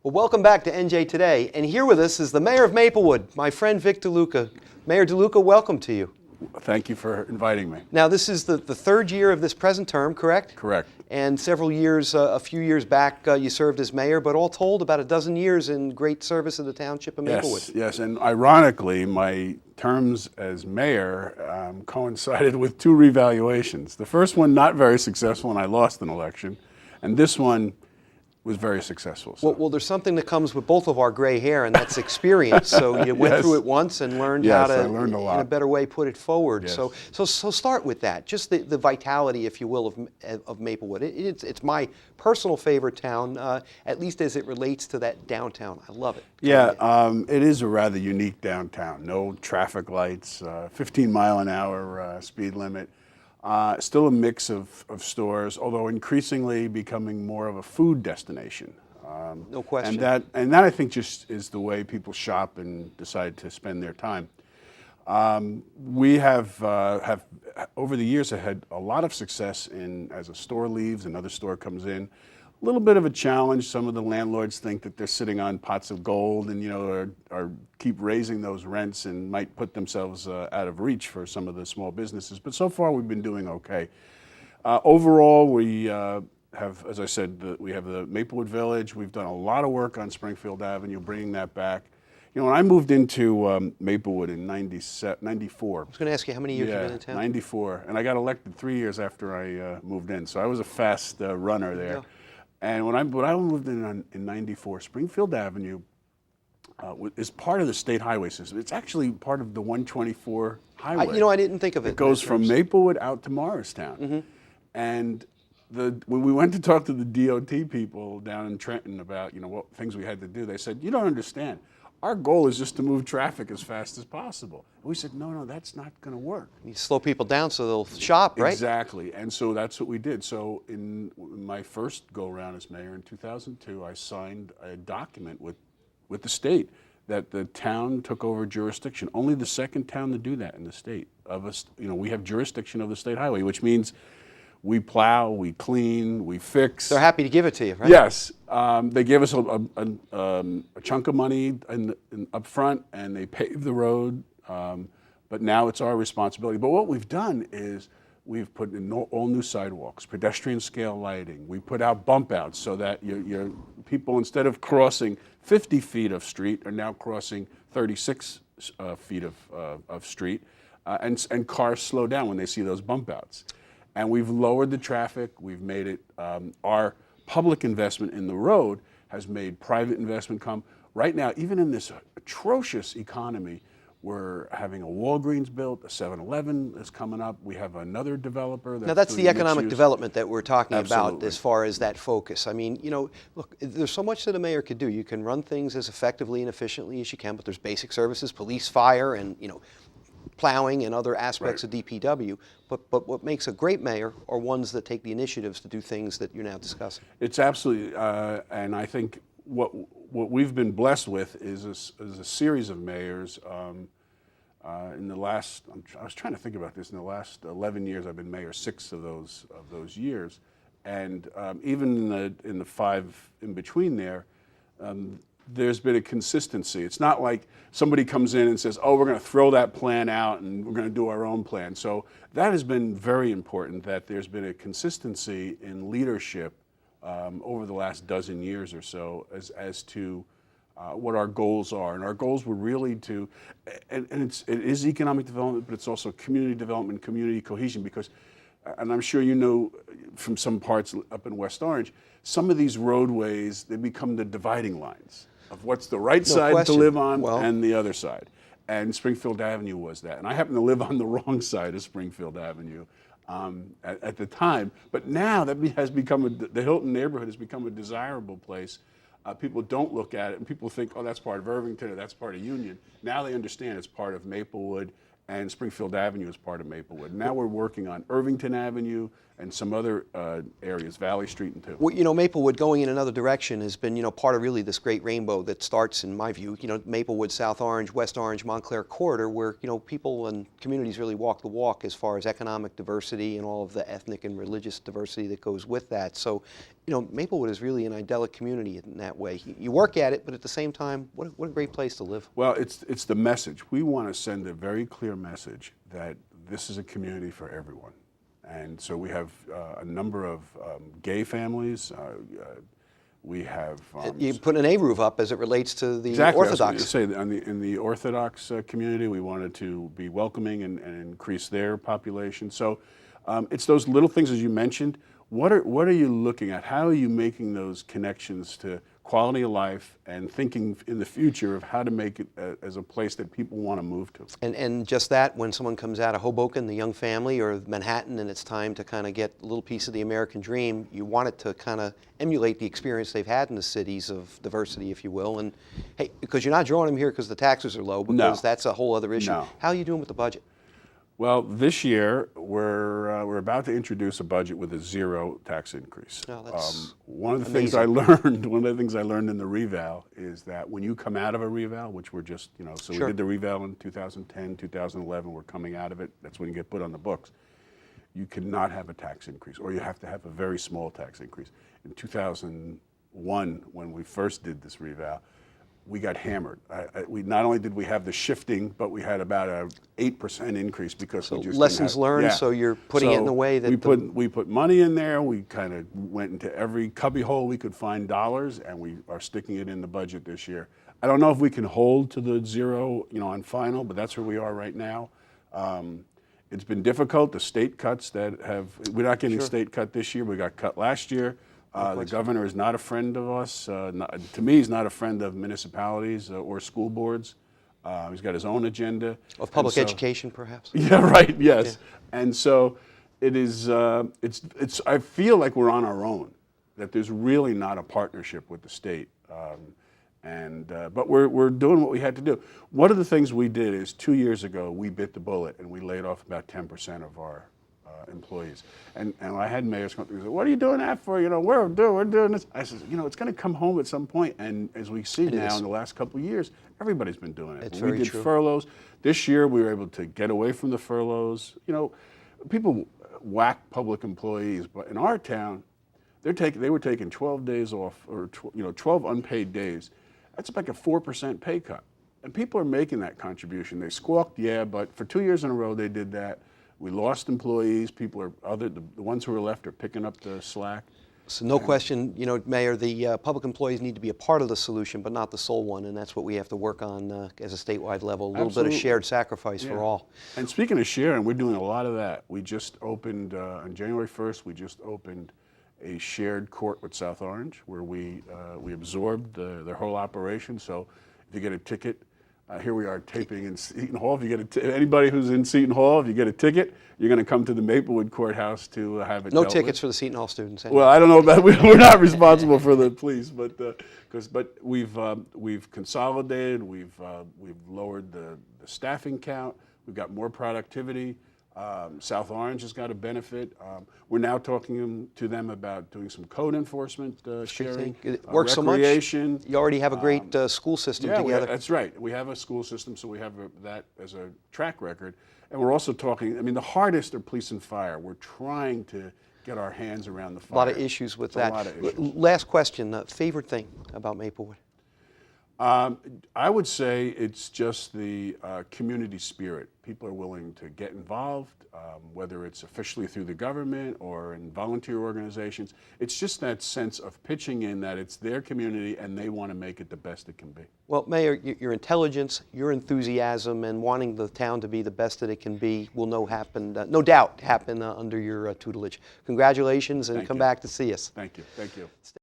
Well, welcome back to NJ Today. And here with us is the Mayor of Maplewood, my friend Vic DeLuca. Mayor DeLuca, welcome to you. Thank you for inviting me. Now, this is the third year of this present term, correct? Correct. And several years, a few years back, you served as mayor, but all told, about a dozen years in great service of the township of Maplewood. Yes, and ironically, my terms as mayor coincided with two revaluations. The first one not very successful, and I lost an election, and this one was very successful. So. Well, there's something that comes with both of our gray hair, and that's experience. So you went through it once and learned how to, in a better way, put it forward. Yes. So start with that, just the vitality, if you will, of Maplewood. It's my personal favorite town, at least as it relates to that downtown. I love it. It is a rather unique downtown. No traffic lights, 15-mile-an-hour speed limit. Still a mix of stores, although increasingly becoming more of a food destination. No question. And that I think just is the way people shop and decide to spend their time. We have over the years had a lot of success as a store leaves, another store comes in. A little bit of a challenge. Some of the landlords think that they're sitting on pots of gold and are keep raising those rents and might put themselves out of reach for some of the small businesses. But so far we've been doing okay. Overall, we have, as I said, we have the Maplewood Village. We've done a lot of work on Springfield Avenue, bringing that back. When I moved into Maplewood in 94. I was going to ask you how many years you've been in town? 94. And I got elected 3 years after I moved in. So I was a fast runner there. Yeah. And when I moved in 94, Springfield Avenue is part of the state highway system. It's actually part of the 124 highway. I didn't think of it. It goes from Maplewood out to Morristown. Mm-hmm. And when we went to talk to the DOT people down in Trenton about what things we had to do, they said, "You don't understand. Our goal is just to move traffic as fast as possible." And we said, no, that's not going to work. You slow people down so they'll shop, right? Exactly. And so that's what we did. So in my first go-around as mayor in 2002, I signed a document with the state that the town took over jurisdiction. Only the second town to do that in the state of us. We have jurisdiction of the state highway, which means we plow, we clean, we fix. They're happy to give it to you, right? Yes. They gave us a chunk of money up front, and they paved the road. But now it's our responsibility. But what we've done is we've put in all new sidewalks, pedestrian scale lighting. We put out bump outs so that your people, instead of crossing 50 feet of street, are now crossing 36 feet of street. And cars slow down when they see those bump outs. And we've lowered the traffic. We've made it, our public investment in the road has made private investment come. Right now, even in this atrocious economy, we're having a Walgreens built, a 7-Eleven is coming up. We have another developer. Now that's the economic development that we're talking about as far as that focus. I mean, look, there's so much that a mayor could do. You can run things as effectively and efficiently as you can, but there's basic services, police, fire, and plowing and other aspects of DPW, but what makes a great mayor are ones that take the initiatives to do things that you're now discussing. It's absolutely, and I think what we've been blessed with is a series of mayors. In the last, I was trying to think about this. In the last 11 years, I've been mayor 6 of those years, and even in the 5 in between there. There's been a consistency. It's not like somebody comes in and says, "Oh, we're going to throw that plan out and we're going to do our own plan." So that has been very important, that there's been a consistency in leadership over the last dozen years or so as to what our goals are. And our goals were really to, and it is economic development, but it's also community development, community cohesion, because, and I'm sure from some parts up in West Orange, some of these roadways, they become the dividing lines of what's the right side to live on and the other side. And Springfield Avenue was that. And I happen to live on the wrong side of Springfield Avenue at the time. But now that has become, the Hilton neighborhood has become a desirable place. People don't look at it and people think, oh, that's part of Irvington or that's part of Union. Now they understand it's part of Maplewood, and Springfield Avenue is part of Maplewood. Now we're working on Irvington Avenue and some other areas, Valley Street and 2. Well, Maplewood going in another direction has been, part of really this great rainbow that starts, in my view, Maplewood, South Orange, West Orange, Montclair corridor, where, people and communities really walk the walk as far as economic diversity and all of the ethnic and religious diversity that goes with that. So, Maplewood is really an idyllic community in that way. You work at it, but at the same time, what a great place to live. Well, it's the message. We want to send a very clear message that this is a community for everyone. And so we have a number of gay families. We have you put an A roof up as it relates to the exactly, Orthodox. I was going to say, in the Orthodox community, we wanted to be welcoming and increase their population. So it's those little things, as you mentioned. What are you looking at? How are you making those connections to quality of life and thinking in the future of how to make it as a place that people want to move to? And just that, when someone comes out of Hoboken, the young family, or Manhattan, and it's time to kind of get a little piece of the American dream, you want it to kind of emulate the experience they've had in the cities of diversity, if you will. And hey, because you're not drawing them here because the taxes are low, because that's a whole other issue. No. How are you doing with the budget? Well, this year we're about to introduce a budget with a 0 tax increase. Oh, that's one of the amazing. things I learned. One of the things I learned in the reval is that when you come out of a reval, which we're just so Sure. we did the reval in 2010, 2011. We're coming out of it. That's when you get put on the books. You cannot have a tax increase, or you have to have a very small tax increase. In 2001, when we first did this reval, we got hammered. We not only did we have the shifting, but we had about a 8% increase because we just lessons learned. Yeah. So you're putting it in a way that we put money in there. We kind of went into every cubbyhole we could find dollars, and we are sticking it in the budget this year. I don't know if we can hold to the 0, on final, but that's where we are right now. It's been difficult. The state cuts we're not getting Sure. state cut this year. We got cut last year. The governor is not a friend of us. To me, he's not a friend of municipalities or school boards. He's got his own agenda. of public education, perhaps. Yeah, right. Yes, Yeah. and so it is. It's. I feel like we're on our own. That there's really not a partnership with the state. But we're doing what we had to do. One of the things we did is 2 years ago we bit the bullet and we laid off about 10% of our employees. And I had mayors come up to me and say, "What are you doing that for? We're doing this." I said, it's going to come home at some point. And as we see now in the last couple of years, everybody's been doing it. It's we very did true. furloughs. This year we were able to get away from the furloughs. People whack public employees, but in our town, they were taking 12 days off, or 12 unpaid days. That's like a 4% pay cut. And people are making that contribution. They squawked, yeah, but for 2 years in a row they did that. We lost employees. People the ones who are left are picking up the slack. So no question, Mayor, the public employees need to be a part of the solution, but not the sole one, and that's what we have to work on as a statewide level, a little bit of shared sacrifice for all. And speaking of sharing, we're doing a lot of that. We just opened, on January 1st, we just opened a shared court with South Orange, where we absorbed their whole operation. So if you get a ticket, here we are taping in Seton Hall. If you get anybody who's in Seton Hall, if you get a ticket, you're going to come to the Maplewood Courthouse to have it. No dealt tickets with. for the Seton Hall students. Anyway. Well, I don't know about we're not responsible for the police, but we've consolidated, we've lowered the staffing count, we've got more productivity. South Orange has got a benefit. We're now talking to them about doing some code enforcement sharing. It works so much. You already have a great school system together. That's right. We have a school system, so we have that as a track record. And we're also talking, the hardest are police and fire. We're trying to get our hands around the fire. A lot of issues with that. A lot of issues. Last question, favorite thing about Maplewood? I would say it's just the community spirit. People are willing to get involved, whether it's officially through the government or in volunteer organizations. It's just that sense of pitching in that it's their community and they want to make it the best it can be. Well, Mayor, your intelligence, your enthusiasm, and wanting the town to be the best that it can be will no doubt happen under your tutelage. Congratulations, and come back to see us. Thank you. Thank you.